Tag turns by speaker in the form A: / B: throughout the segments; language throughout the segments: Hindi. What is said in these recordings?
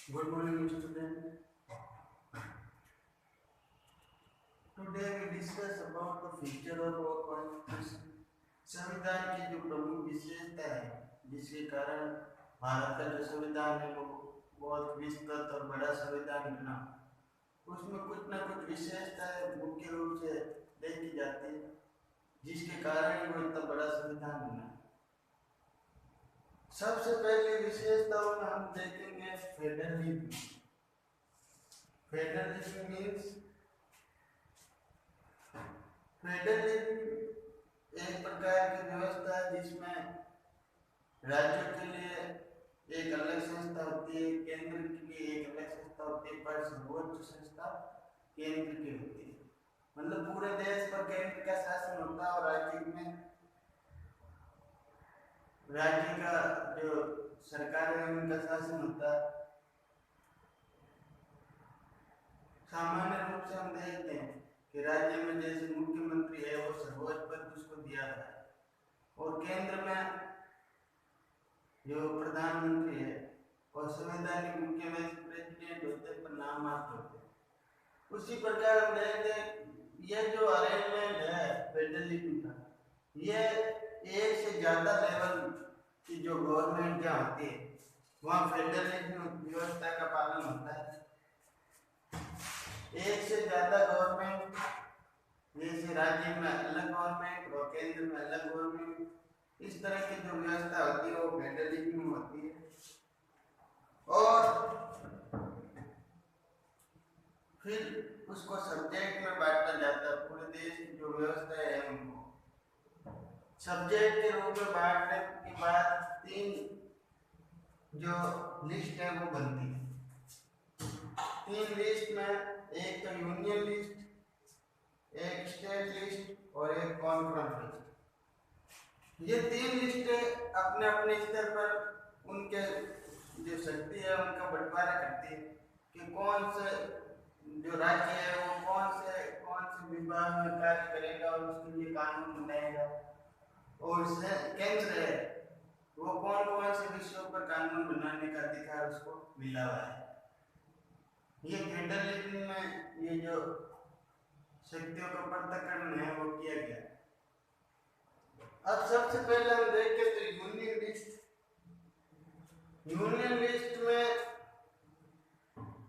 A: Good morning, student. Today we discuss about the feature of our constitution. संविधान की जो प्रमुख विशेषता है जिसके कारण भारत का जो संविधान है वो बहुत विस्तृत और बड़ा संविधान बना, उसमें कुछ ना कुछ विशेषताएं मुख्य रूप से देखी जाती है जिसके कारण वो इतना बड़ा संविधान बना। सबसे पहली विशेषताओं में हम देखेंगे फेडरलिज्म। फेडरलिज्म मीन्स फेडरलिज्म एक प्रकार की व्यवस्था है जिसमें राज्यों के लिए एक अलग संस्था होती है, केंद्र के लिए एक अलग संस्था होती है, पर सर्वोच्च संस्था केंद्र की होती है। मतलब पूरे देश पर केंद्र का शासन होता है और राज्य का जो सरकार है उनका शासन होता है। सामान्य रूप से हम देखते हैं कि राज्य में जैसे मुख्यमंत्री है वो सर्वोच्च पद उसको दिया जाता है और केंद्र में जो प्रधानमंत्री है और संवैधानिक मुख्यमंत्री प्रेसिडेंट होते हैं पर नाम मात्र होते हैं। उसी प्रकार हम देखते हैं ये जो अरेंजमेंट है फेडरलिज्म का, ये एक से ज्यादा लेवल की जो गवर्नमेंट जहाँ होती है वहाँ फेडरलिज्म व्यवस्था का पालन होता है। एक से ज्यादा गवर्नमेंट, जैसे राज्य में अलग गवर्नमेंट और केंद्र में अलग गवर्नमेंट, इस तरह की जो व्यवस्था होती है वो फेडरलिज्म में होती है। और फिर उसको सब्जेक्ट में बांटा जाता है। पूरे देश की जो व्यवस्था है उनको सब्जेक्ट के रूप में बांटने के बाद 3 जो लिस्ट है वो बनती है। 3 लिस्ट में एक तो यूनियन लिस्ट, एक स्टेट लिस्ट और एक कॉन्फ्रेंस लिस्ट। ये 3 लिस्टें अपने अपने स्तर पर उनके जो शक्ति है उनका बंटवारा करती है कि कौन से जो राज्य है वो कौन से विभाग में कार्य करेगा और उसके लिए कानून बनाएगा, और केंद्र है वो कौन कौन से विषयों पर कानून बनाने का अधिकार उसको मिला हुआ है। ये फेडरलिज्म में ये जो शक्तियों का पृथक्करण है वो किया गया। अब सबसे पहले हम देखें तो यूनियन लिस्ट। यूनियन लिस्ट में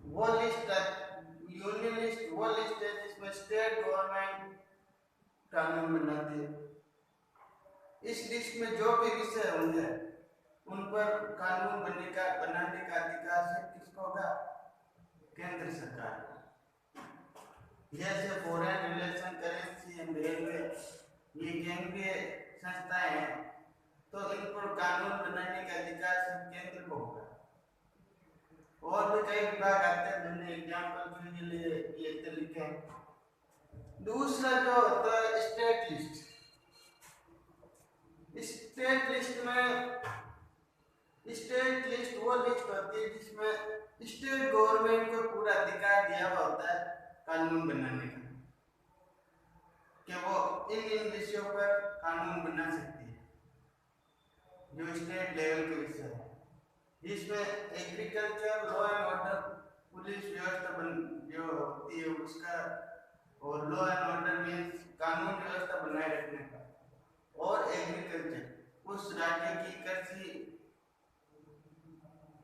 A: वो लिस्ट है, यूनियन लिस्ट वो लिस्ट है जिसमें स्टेट गवर्नमेंट कानून बनाती है। इस लिस्ट में जो भी विषय होंगे उन पर कानून बनाने का अधिकार से किसको होगा? केंद्र सरकार। जैसे foreign relation, currency and railway, ये केंद्रीय संस्थाएं हैं तो इन पर कानून बनाने का अधिकार सिर्फ केंद्र को होगा। और भी कई विभाग आते हैं, मैंने एग्जाम्पल के लिए ये तो लिखे हैं। दूसरा जो होता है स्टेट लिस्ट। स्टेट लिस्ट में स्टेट लिस्ट वो लिस्ट होती है जिसमें स्टेट गवर्नमेंट को पूरा अधिकार दिया हुआ होता है कानून बनाने का, कि वो इन विषयों पर कानून बना सकती है जो स्टेट लेवल के विषय है। जिसमें agriculture, law and order, police व्यवस्था जो होती है उसका, और लॉ एंड ऑर्डर मीन्स कानून व्यवस्था बनाए रखने का, और एग्रीकल्चर उस राज्य की कृषि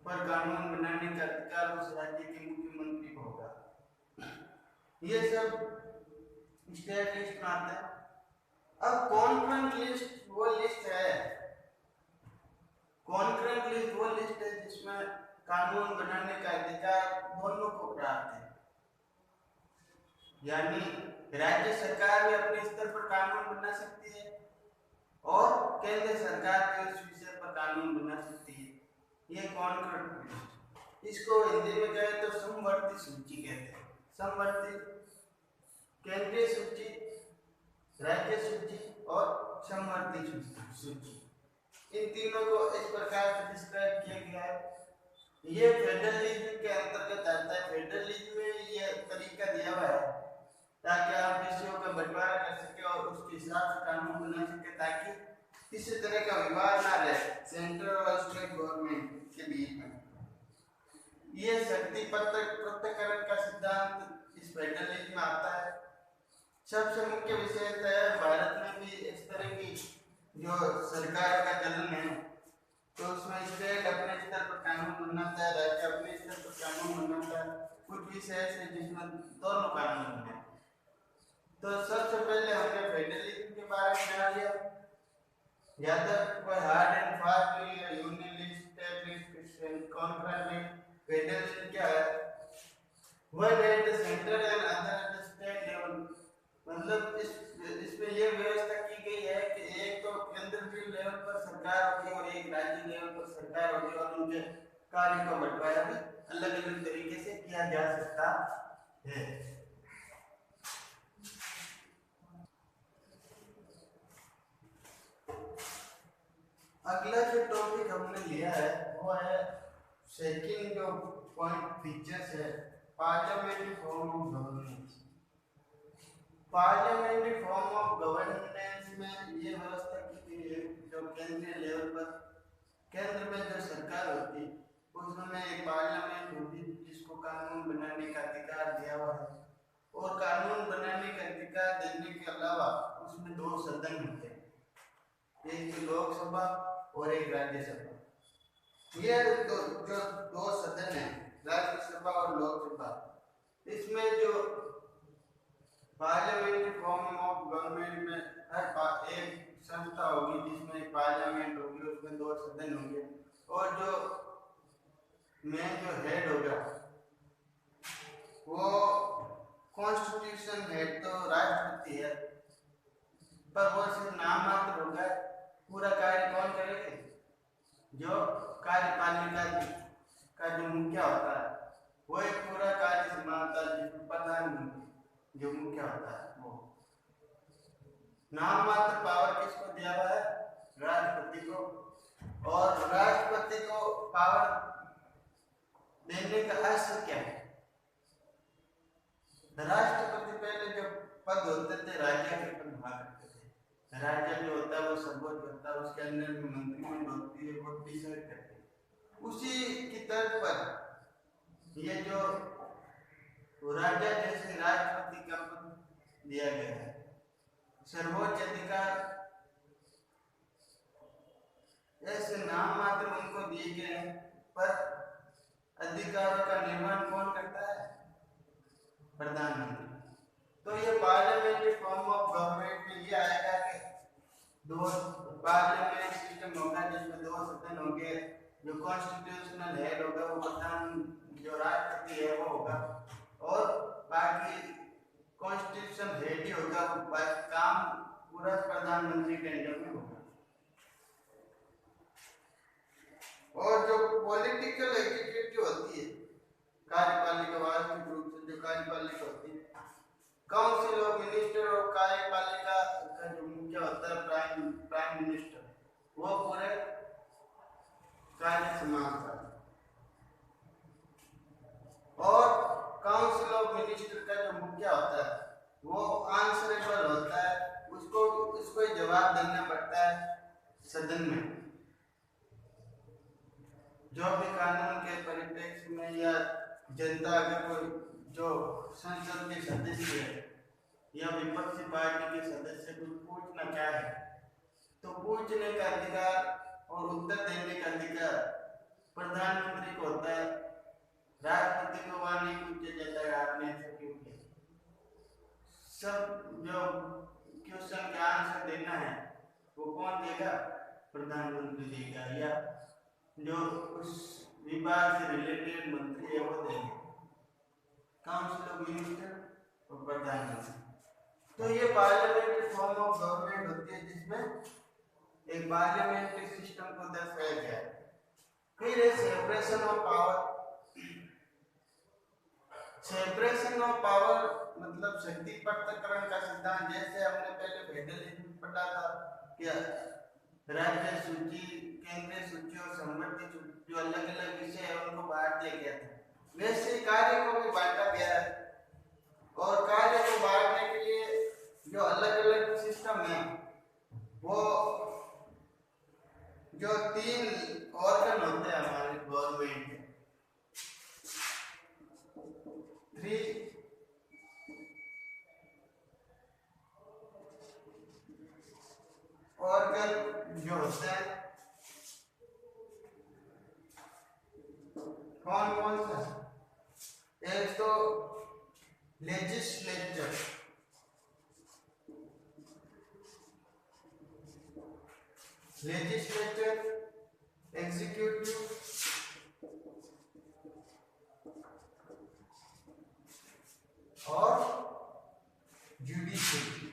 A: पर कानून बनाने का अधिकार उस राज्य के मुख्यमंत्री को होगा। ये सब स्टेट लिस्ट में आता है। अब कॉन्करेंट लिस्ट वो लिस्ट है, कॉन्करेंट लिस्ट वो लिस्ट है जिसमें कानून बनाने का अधिकार दोनों को प्राप्त है। यानी राज्य सरकार भी अपने स्तर पर कानून बना सकती है और केंद्र सरकार भी उस विषय पर कानून बना सकती है। ये कॉन्करेंट लिस्ट, इसको हिंदी में कहे तो समवर्ती सूची कहते हैं। समवर्ती, केंद्रीय सूची, राज्य सूची और समवर्ती सूची, इन तीनों को इस प्रकार से डिस्क्राइब किया गया है। ये फेडरलिज्म के अंतर्गत आता है। फेडरलिज्म में ये तरीका दिया हुआ है ताकि आप विषयों का बंटवारा कर सके और उसके हिसाब से कानून बना सके, ताकि किसी तरह का विवाद ना रहे सेंट्रल और स्टेट गवर्नमेंट के बीच में। ये शक्ति पृथक्करण का सिद्धांत इस फेडरलिज्म में आता है। सबसे मुख्य विशेषता है भारत में भी इस तरह की जो सरकार का चलन है, तो उसमें स्टेट अपने स्तर पर कानून बनाता है, राज्य अपने स्तर पर कानून बनाता है। कुछ विशेष है जिसमें दोनों कानून बने। तो सबसे पहले हमने फेडरलिज्म के बारे में जान लिया। ज्यादा कोई हार्ड एंड फास्ट नहीं है, यूनियनिस्ट, स्टेटिस्ट, कॉन्ट्रैक्ट। फेडरलिज्म क्या है? One at the centre and other at the state level. मतलब इसमें ये व्यवस्था की गई है कि एक तो केंद्रीय लेवल पर सरकार होगी और एक राज्य लेवल पर सरकार होगी, और उनके कार्य को बंटवारा भी अलग अलग तरीके से किया जा सकता है। अगला जो टॉपिक हमने लिया है वो है सेकंड जो पॉइंट फीचर्स है, parliamentary form of governance. Parliamentary form of governance में ये व्यवस्था की गई है जो केंद्रीय लेवल पर केंद्र में जो सरकार होती है उसमें एक पार्लियामेंट होती है जिसको कानून बनाने का अधिकार दिया हुआ है, और कानून बनाने का अधिकार देने के अलावा उसमें दो सदन होते हैं, एक लोकसभा और एक राज्यसभा। ये जो दो सदन है, राज्यसभा और लोकसभा, इसमें जो पार्लियामेंट्री फॉर्म ऑफ गवर्नमेंट में हर एक संस्था होगी जिसमें एक पार्लियामेंट होगी, उसमें दो सदन होंगे, और जो मेन जो हेड होगा वो कॉन्स्टिट्यूशन हेड तो राष्ट्रपति है, पर वो सिर्फ नाम मात्र होगा। पूरा कार्य कौन करेगा? जो कार्यपालिका का जो मुखिया होता है वो एक पूरा कार्य संभालता है, जिसमें प्रधानमंत्री जो मुखिया होता है वो। नाम मात्र पावर किसको दिया हुआ है? राष्ट्रपति को। और राष्ट्रपति को पावर देने का अर्थ क्या है? राष्ट्रपति पहले जो पद होते थे राज्य के पद हुआ करते थे। राज्य जो होता है वो सर्वोच्च होता है, उसके अंदर में मंत्रिमंडल होती है, वो डिसाइड करते हैं। उसी की तर्ज पर ये जो राज्य जैसे राष्ट्रपति का पद दिया गया है, सर्वोच्च अधिकार ऐसे नाम मात्र उनको दिए गए हैं, पर अधिकारों का निर्माण कौन करता है? प्रधानमंत्री। तो ये पार्लियामेंट्री फॉर्म ऑफ गवर्नमेंट में ये आएगा कि दो पार्लियामेंट सिस्टम होगा जिसमें दो सदन होंगे, जो कॉन्स्टिट्यूशनल हेड होगा वो प्रधान जो राष्ट्रपति है वो होगा, और बाकी कॉन्स्टिट्यूशन हेड ही होगा, बाकी काम पूरा प्रधानमंत्री के अंडर में होगा। और जो पॉलिटिकल एग्जीक्यूटिव होती है, कार्यपालिका वास्तविक रूप से जो कार्यपालिका होती है, काउंसिल ऑफ मिनिस्टर और कार्यपालिका का जो मुख्य होता है प्राइम मिनिस्टर, वो पूरे कार्य संभालता है। और काउंसिल ऑफ मिनिस्टर का जो मुखिया होता है वो आंसरेबल होता है, उसको जवाब देना पड़ता है सदन में। जो भी कानून के परिप्रेक्ष्य में या जनता अगर कोई जो संसद के सदस्य है या विपक्षी पार्टी के सदस्य को पूछना क्या है, तो पूछने का अधिकार और उत्तर देने का अधिकार प्रधानमंत्री को होता है। राष्ट्रपति को वहां नहीं पूछा जाता है आपने ऐसा क्यों किया। सब जो क्वेश्चन का आंसर देना है वो कौन देगा? प्रधानमंत्री देगा, या जो उस विभाग से रिलेटेड मंत्री है वो देंगे, काउंसिल ऑफ मिनिस्टर और प्रधानमंत्री। तो ये पार्लियामेंट्री फॉर्म ऑफ गवर्नमेंट होती है जिसमें एक पार्लियामेंट्री सिस्टम को दर्शाया गया है। फिर है separation of power. Separation of power मतलब शक्ति पृथक्करण का सिद्धांत। जैसे हमने पहले फेडरलिज्म पढ़ा था कि राज्य सूची, केंद्रीय सूची और संवर्ती सूची जो अलग अलग विषय है उनको बांट दिया गया था, वैसे कार्य को भी बांटा गया है। और कार्य को बांटने के लिए जो अलग अलग सिस्टम है वो जो तीन ऑर्गन होते हैं हमारे गवर्नमेंट के, कौन कौन सा? एक तो लेजिस्लेचर, एग्जीक्यूटिव और जुडिशियरी।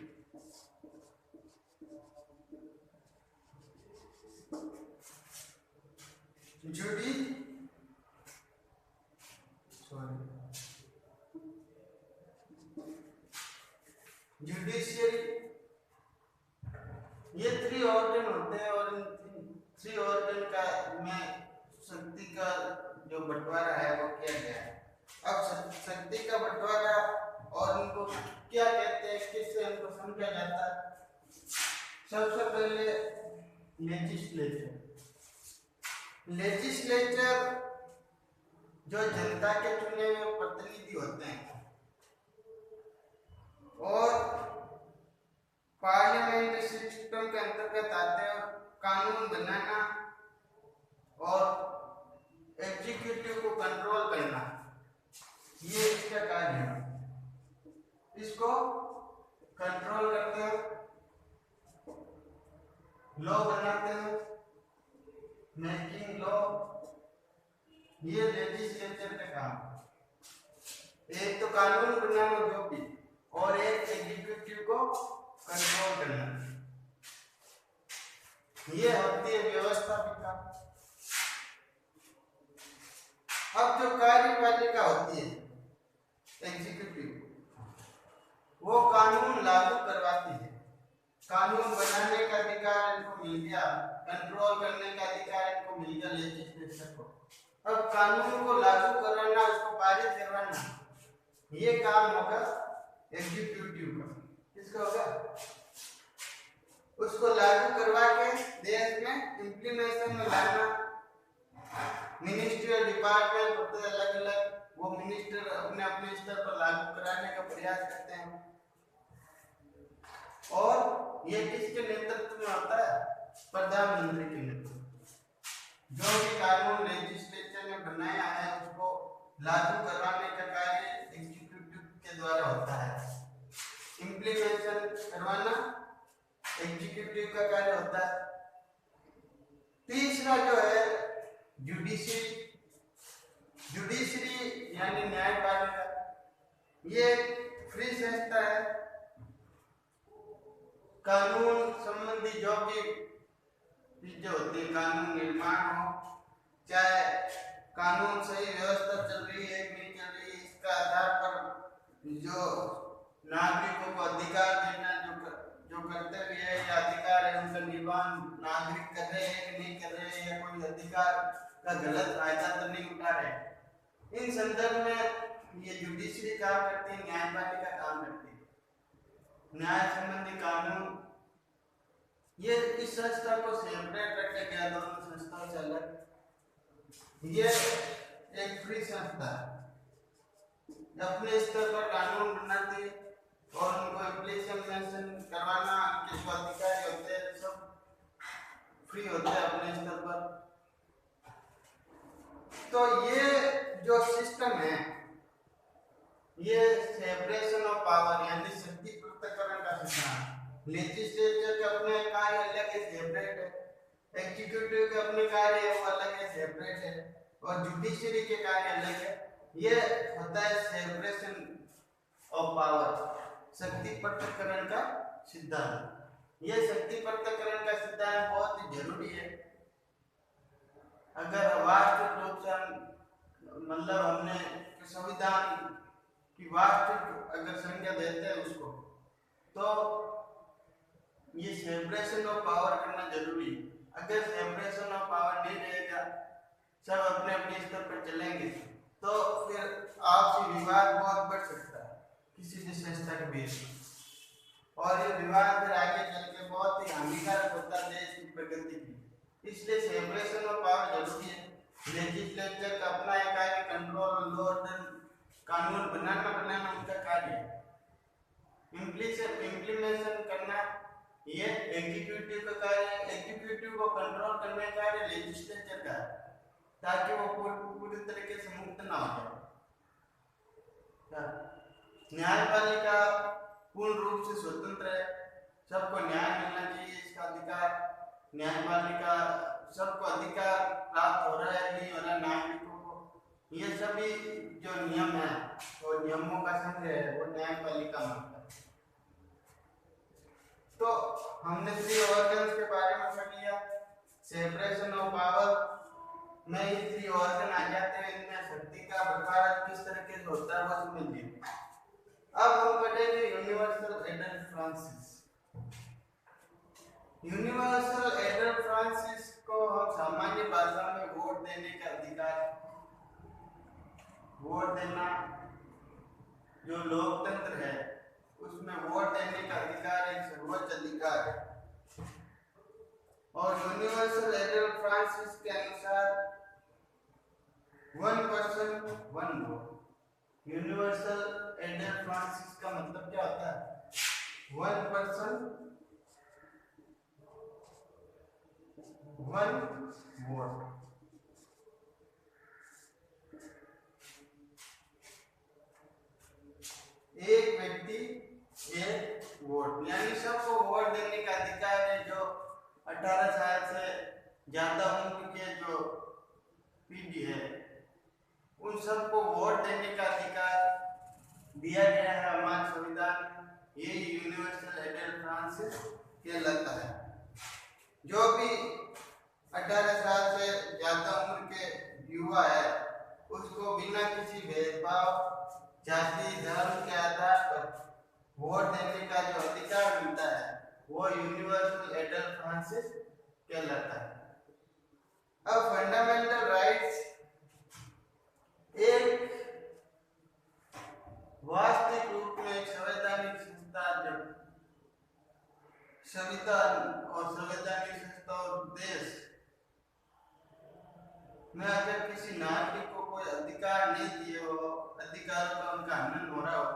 A: जुडिशियरी, ये 3 ऑर्गन होते हैं और इन 3 ऑर्गन का में शक्ति का जो बंटवारा है वो किया गया है। अब शक्ति का बंटवारा और इनको क्या कहते हैं, किससे इनको समझा जाता है? सबसे पहले लेजिस्लेचर जो जनता के चुने हुए प्रतिनिधि होते हैं और पार्लियामेंट सिस्टम के अंतर्गत आते हैं। कानून बनाना और एग्जीक्यूटिव को कंट्रोल करना, ये इसका कार्य है। इसको कंट्रोल करते हैं, लॉ बनाते हैं, मेकिंग लॉ, ये लेजिस्लेचर का काम। एक तो कानून बनाना जो भी, और एक एग्जीक्यूटिव को कंट्रोल करना, ये होती है व्यवस्थापिका। अब जो कार्यपालिका होती है एग्जीक्यूटिव, वो कानून लागू करवाती है। कानून बनाने का अधिकार इनको मिल गया, कंट्रोल करने का अधिकार इनको मिल गया लेजिस्लेचर को। अब कानून को लागू करवाना, उसको पारित करवाना, ये काम होगा एग्जीक्यूटिव का। किसका होगा? उसको लागू करवा के देश में इम्प्लीमेंटेशन में लाना। मिनिस्ट्रियल डिपार्टमेंट होते हैं अलग अलग, वो मिनिस्टर अपने अपने स्तर पर लागू कराने का प्रयास करते हैं। और ये किसके नेतृत्व में होता है? प्रधानमंत्री के नेतृत्व। जो भी कानून लेजिस्लेचर ने बनाया है उसको लागू करवाने का कार्य एग्जीक्यूटिव के द्वारा होता है। इम्प्लीमेंटेशन करवाना एग्जीक्यूटिव का कार्य होता है। तीसरा जो है जुडिशरी यानी न्यायपालिका, ये फ्री संस्था है। कानून संबंधी जो भी चीजें होती है, कानून निर्माण हो, चाहे कानून सही व्यवस्था चल रही है कि नहीं चल रही है, इसका आधार पर जो नागरिकों को अधिकार देना, जो कर्तव्य है या अधिकार है, उनका निर्वहन नागरिक कर रहे हैं कि नहीं कर रहे हैं, या कोई अधिकार का गलत फायदा तो नहीं उठा रहे, इन संदर्भ में ये जुडिशरी काम करती है, न्यायपालिका काम करती है। न्याय संबंधी कानून, ये इस संस्था को सेपरेट रखा गया, दोनों संस्थाओं से अलग। ये एक फ्री संस्था अपने स्तर पर कानून बनाती है और उनको इम्प्लीमेंटेशन करवाना, किसको अधिकारी होते हैं, सब फ्री होते हैं अपने स्तर पर। तो ये जो सिस्टम है, ये सेपरेशन ऑफ पावर यानी शक्ति पृथक्करण का सिद्धांत। लेजिस्लेचर के अपने कार्य अलग है, सेपरेट है, एग्जीक्यूटिव के अपने कार्य है वो अलग है, सेपरेट है, और जुडिशरी के कार्य अलग है। ये होता है सेपरेशन ऑफ पावर, शक्ति पृथक्करण का सिद्धांत। ये शक्ति पृथक्करण का सिद्धांत बहुत ही जरूरी है। अगर वास्तविक रूप से मतलब हमने संविधान की वास्तविक अगर संज्ञा देते हैं उसको, तो ये सेपरेशन ऑफ पावर करना जरूरी है। अगर सेपरेशन ऑफ पावर नहीं रहेगा, सब अपने अपने स्तर पर चलेंगे, तो फिर आपसी विवाद बहुत बढ़ सकता है किसी भी संस्था के बीच में, और ये विवाद फिर आगे चल के बहुत ही हानिकारक होता है देश की प्रगति की। इसलिए सेपरेशन ऑफ पावर जरूरी है। लेजिस्लेचर का अपना एक कार्य, कंट्रोल, लॉ ऑर्डर, कानून बनाना उनका कार्य है। इम्प्लीमेंटेशन करना ये एग्जीक्यूटिव का कार्य है। एग्जीक्यूटिव को कंट्रोल करने का कार्य लेजिस्लेचर का है। ताकि वो पूरी तरीके से मुक्त ना हो जाए। न्यायपालिका पूर्ण रूप से स्वतंत्र है, सबको न्याय मिलना चाहिए, इसका अधिकार न्यायपालिका सबको अधिकार प्राप्त हो रहा है नहीं हो रहा नागरिकों को, ये सभी जो नियम है और नियमों का संग्रह है वो न्यायपालिका मानता है। तो हमने 3 ऑर्गन्स के बारे में पढ़ लिया। सेपरेशन ऑफ पावर में ये 3 ऑर्गन आ जाते हैं, इनमें शक्ति का बंटवारा किस तरीके से होता है वो समझ लीजिए। अब हम पढ़ेंगे universal adult Francis. Universal adult Francis को हम सामान्य भाषा में वोट देने का अधिकार, वोट देना जो लोकतंत्र है उसमें वोट देने का अधिकार एक सर्वोच्च अधिकार है। और यूनिवर्सल एडल्ट फ्रांसिस के अनुसार 1 person 1 vote. Universal adult Francis का मतलब क्या होता है? 1 पर्सन 1 वोट। एक व्यक्ति एक वोट, यानी सबको वोट देने का अधिकार है। जो 18 साल से ज्यादा उम्र के जो पीढ़ी है उन सबको वोट देने का अधिकार दिया गया है हमारे संविधान में। ये यूनिवर्सल एडल्ट फ्रांसिस कहलाता है। जो भी 18 साल से ज्यादा उम्र के युवा है उसको बिना किसी भेदभाव जाति धर्म के आधार पर वोट देने का जो अधिकार मिलता है वो यूनिवर्सल एडल्ट फ्रांसिस कहलाता है। अब फंडामेंटल राइट्स एक वास्तविक रूप में एक संवैधानिक संस्था, जब संविधान और संवैधानिक संस्था और देश में अगर किसी नागरिक को कोई अधिकार नहीं दिए हो, अधिकारों का उनका हनन हो रहा हो,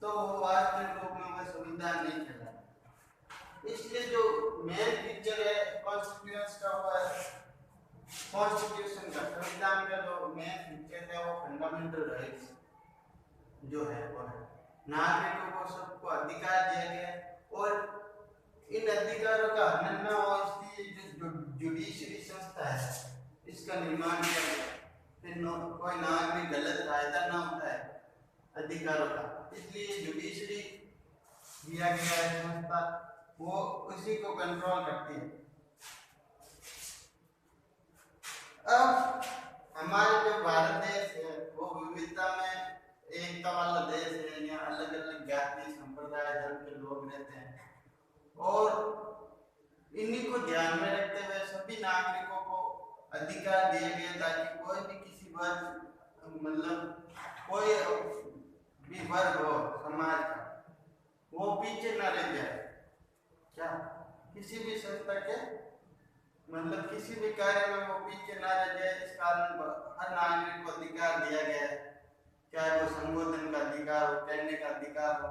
A: तो वो वास्तविक रूप में वो संविधान नहीं कहलाता। इसलिए जो मेन फीचर है कॉन्स्टिट्यूशन का वो है, कॉन्स्टिट्यूशन का संविधान का जो मेन फीचर है वो फंडामेंटल राइट्स जो है वो है नागरिकों को सबको अधिकार दिया गया और इन अधिकारों का हनन न हो इसलिए जो जुडिशरी संस्था है इसका निर्माण किया गया। फिर कोई नागरिक गलत फायदा ना होता है अधिकारों का, इसलिए जुडिशरी दिया गया है संस्था, वो उसी को कंट्रोल करती है। अब हमारे जो भारत देश है वो विविधता में एकता वाला देश है। यहाँ अलग अलग जाति संप्रदाय धर्म के लोग रहते हैं और इन्हीं को ध्यान में रखते हुए सभी नागरिकों को अधिकार दिए गए ताकि कोई भी किसी वर्ग मतलब कोई भी वर्ग हो समाज का वो पीछे न रह जाए। क्या किसी भी संस्था के मतलब किसी भी कार्य में वो पीछे न रह जाए, इस कारण हर नागरिक को अधिकार दिया गया है, चाहे वो संबोधन का अधिकार हो, कहने का अधिकार हो,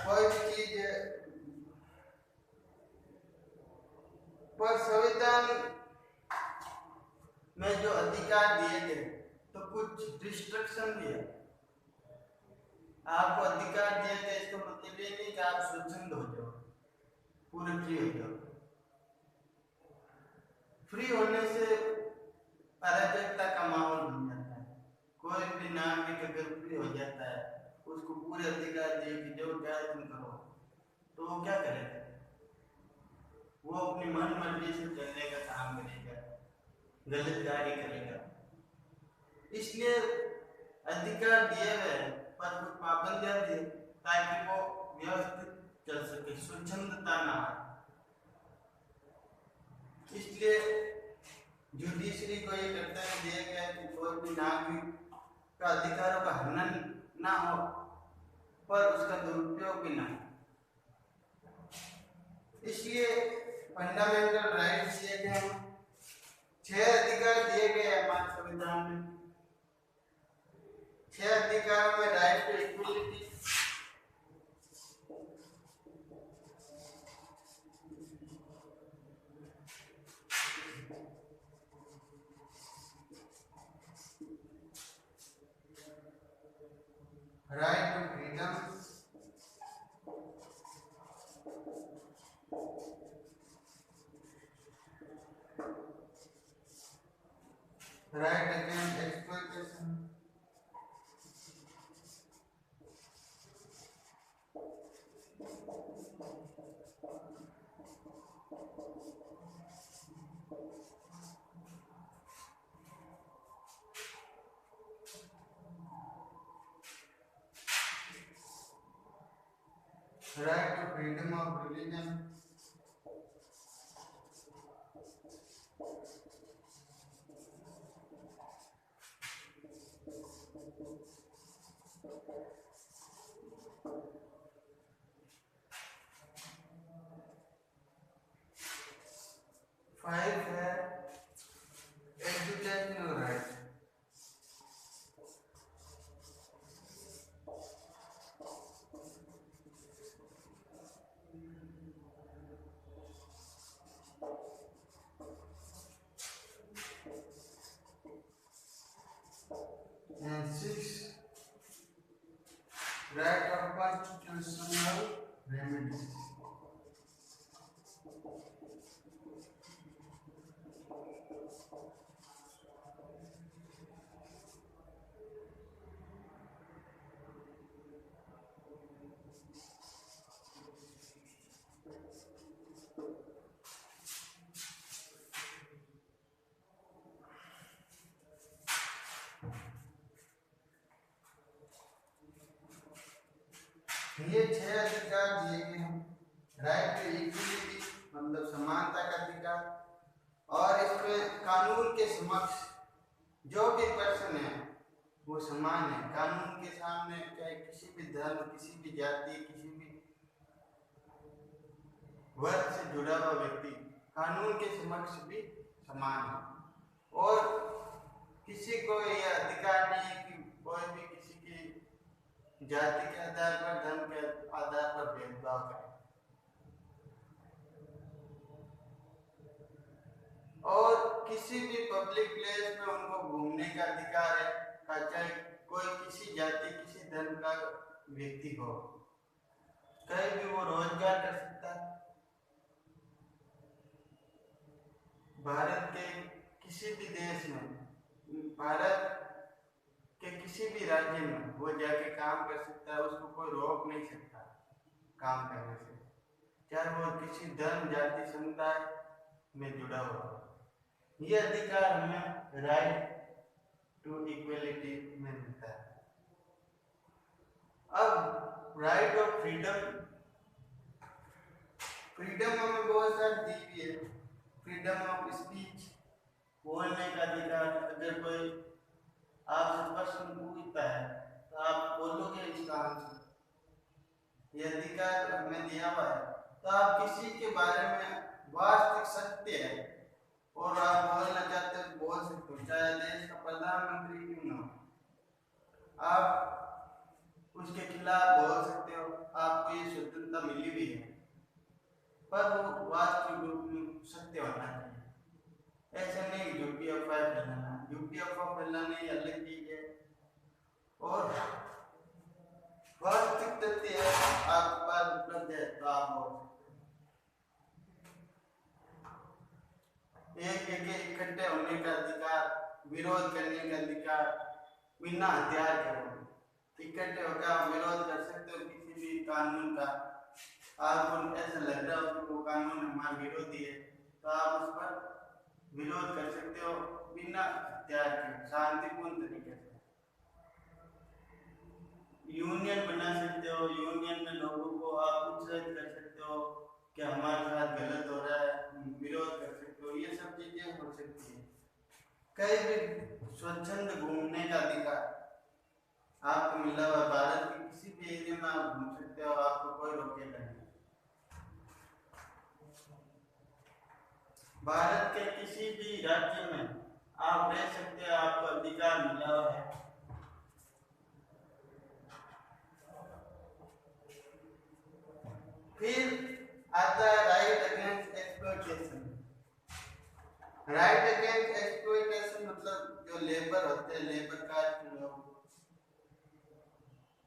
A: कोई भी चीज। पर संविधान में जो अधिकार दिए गए तो कुछ रिस्ट्रिक्शन भी है। आपको अधिकार दिए गए इसका मतलब ये नहीं कि आप स्वच्छंद हो जाओ, पूरे फ्री हो जाओ। फ्री होने से अराजकता का माहौल बन जाता है। कोई भी नागरिक अगर फ्री हो जाता है उसको पूरे अधिकार दिए कि जो चाहे तुम करो, तो वो क्या करेगा? वो अपनी मन मर्जी से चलने का काम करेगा, गलत कार्य करेगा। इसलिए अधिकार दिए गए पर कुछ पाबंदियां दी ताकि वो व्यवस्थित चल सके, स्वच्छंदता ना आए। इसलिए जुडिशरी को ये कर्तव्य दिया गया कि कोई भी नागरिक का अधिकारों का हनन ना हो पर उसका दुरुपयोग भी ना हो। इसलिए फंडामेंटल राइट्स दिए गए हैं, 6 अधिकार दिए गए हमारे संविधान में। 6 अधिकारों में right to equality, right to freedom, right against exploitation, right to freedom of religion, five है educational right, and six right of constitutional remedies. ये छह अधिकार दिए गए हैं। राइट टू इक्वलिटी मतलब समानता का अधिकार, और इसमें कानून के समक्ष जो भी पर्सन है वो समान है कानून के सामने, चाहे किसी भी धर्म, किसी भी जाति, किसी भी वर्ग से जुड़ा हुआ व्यक्ति कानून के समक्ष भी समान है। और किसी को यह अधिकार नहीं है कि कोई भी किसी की जाति के आधार पर, धर्म के आधार पर भेदभाव करे। और किसी भी पब्लिक प्लेस में उनको घूमने का अधिकार है, चाहे कोई किसी जाति, किसी धर्म का व्यक्ति हो, कहीं भी वो रोजगार कर सकता है। भारत के किसी भी देश में, भारत के किसी भी राज्य में वो जाके काम कर सकता है, उसको कोई रोक नहीं सकता काम करने से, चाहे वो किसी धर्म, जाति, समुदाय में जुड़ा हुआ हो। ये अधिकार हमें राइट टू इक्वलिटी में मिलता है। अब राइट ऑफ फ्रीडम, फ्रीडम हमें बहुत सारी दी हुई है। फ्रीडम ऑफ स्पीच, बोलने का अधिकार, अगर कोई आपसे प्रश्न पूछता है तो आप बोलोगे इसका आंसर, ये अधिकार हमें दिया हुआ है। तो आप किसी के बारे में वास्तविक सत्य है और आप बोलना चाहते हो बोल सकते हो, चाहे देश का प्रधानमंत्री क्यों ना हो, आप उसके खिलाफ बोल सकते हो, आपको ये स्वतंत्रता मिली भी है, पर वो वास्तविक रूप में सत्य होना चाहिए। ऐसा नहीं झूठी अफवाह फैलाना, झूठी अफवाह फैलाना ये अलग चीज है, और वास्तविक तथ्य है आपके पास उपलब्ध है तो आप बोल सकते हो। एक जगह इकट्ठे होने का अधिकार, विरोध करने का अधिकार, बिना हथियार के इकट्ठे होकर आप विरोध कर सकते हो किसी भी कानून का। आपको ऐसा लग रहा हो कि वो कानून हमारे विरोधी है तो आप उस पर विरोध कर सकते हो बिना हथियार के, शांतिपूर्ण तरीके से। यूनियन बना सकते हो, यूनियन में लोगों को आप उत्साहित कर सकते हो कि हमारे साथ गलत हो रहा है, विरोध कर सकते हो, ये सब चीजें हो सकती है। कहीं भी स्वच्छंद घूमने का अधिकार आपको मिला हुआ, भारत के किसी भी एरिया में आप घूम सकते हो, आपको कोई रोकेगा नहीं। भारत के किसी भी राज्य में आप रह सकते हो, आपको अधिकार मिला हुआ है। फिर आता है right against exploitation. Right against exploitation मतलब जो लेबर होते हैं, लेबर कास्ट लोग,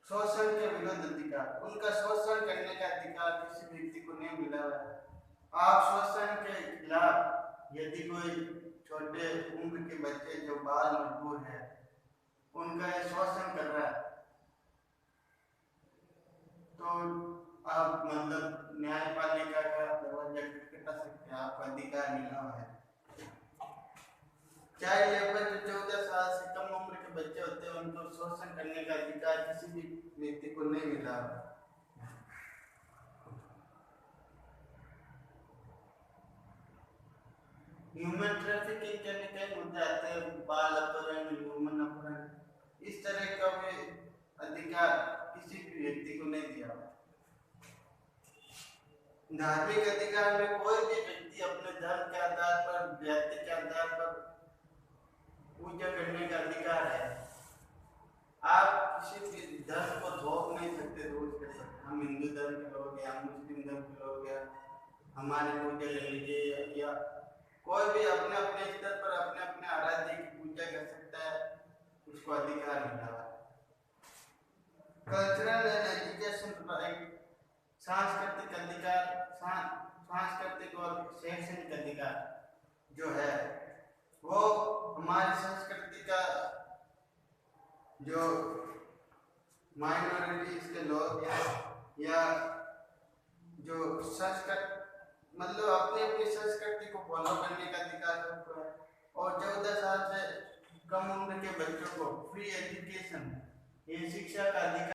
A: शोषण के विरुद्ध अधिकार, उनका शोषण करने का अधिकार किसी व्यक्ति को नहीं मिला है। आप शोषण के खिलाफ यदि कोई छोटे उम्र के बच्चे जो बाल मजबूर है उनका शोषण कर रहा है तो आप मतलब न्यायपालिका का दरवाजा खटखटा सकते हैं, आपको अधिकार मिला है। चाइल्ड लेबर जो 14 साल से कम उम्र के बच्चे होते हैं उनको शोषण करने का अधिकार किसी भी व्यक्ति को नहीं मिला। ह्यूमन ट्रैफिकिंग के कई मुद्दे आते हैं, बाल अपहरण, ह्यूमन अपहरण, इस तरह का भी अधिकार किसी भी व्यक्ति को नहीं दिया। धार्मिक अधिकार में कोई भी व्यक्ति अपने धर्म के आधार पर, जाति के आधार पर पूजा करने का अधिकार है। आप किसी भी धर्म को थोप नहीं सकते, रोज कर सकते। हम हिंदू धर्म के लोग हैं, हम मुस्लिम धर्म के लोग हैं, हमारी पूजा ले लीजिए, या कोई भी अपने अपने स्तर पर अपने अपने आराध्य की पूजा कर सकता है, उसको अधिकार मिला है। कल्चरल एंड एजुकेशन राइट, सांस्कृतिक अधिकार, सांस्कृतिक और शैक्षणिक अधिकार जो है वो हमारी संस्कृति का जो माइनॉरिटीज के लोग हैं या जो संस्कृत मतलब अपनी अपनी संस्कृति को फॉलो करने का अधिकार सबको है। और 14 साल से कम उम्र के बच्चों को फ्री एजुकेशन, ये शिक्षा का अधिकार